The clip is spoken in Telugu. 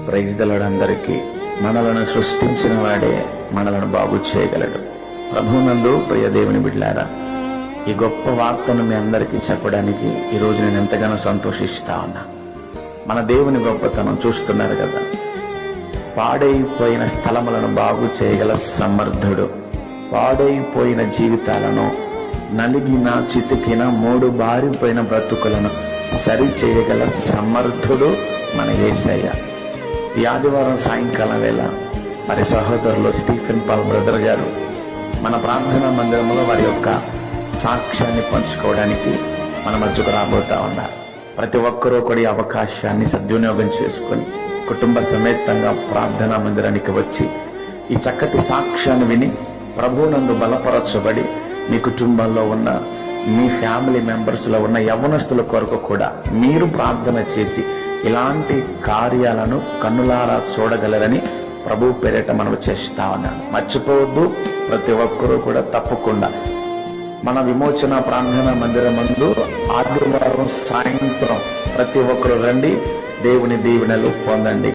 Praise the lord. అందరికీ మనలను సృష్టించిన వాడే మనలను బాగు చేయగలడు. ప్రభువునందు ప్రియ దేవుని బిడ్డలారా, ఈ గొప్ప వార్తను మీ అందరికీ చెప్పడానికి ఈరోజు నేను ఎంతగానో సంతోషిస్తా ఉన్నా. మన దేవుని గొప్పతనం చూస్తున్నారు కదా. పాడైపోయిన స్థలములను బాగు చేయగల సమర్థుడు, పాడైపోయిన జీవితాలను, నలిగిన చితికిన మూడు బారిపోయిన బ్రతుకులను సరి చేయగల సమర్థుడు మన యేసయ్య. ఈ ఆదివారం సాయంకాలం వేళ మరి సహోదరులు స్టీఫెన్ పాల్ బ్రదర్ గారు మన ప్రార్థనా మందిరంలో వారి యొక్క సాక్ష్యాన్ని పంచుకోవడానికి మన మధ్యకు రాబోతా ఉన్నారు. ప్రతి ఒక్కరూ కూడా ఈ అవకాశాన్ని సద్వినియోగం చేసుకుని కుటుంబ సమేతంగా ప్రార్థనా మందిరానికి వచ్చి ఈ చక్కటి సాక్ష్యాన్ని విని ప్రభువునందు బలపరచబడి మీ కుటుంబంలో ఉన్న, మీ ఫ్యామిలీ మెంబర్స్ లో ఉన్న యవ్వనస్తుల కొరకు కూడా మీరు ప్రార్థన చేసి ఇలాంటి కార్యాలను కన్నులారా చూడగలరని ప్రభు పేరిట మనం చేస్తా ఉన్నాను. మర్చిపోవద్దు, ప్రతి ఒక్కరూ కూడా తప్పకుండా మన విమోచన ప్రార్థనా మందిరం ముందు ఆదివారం సాయంత్రం ప్రతి ఒక్కరు రండి, దేవుని దీవెనలు పొందండి.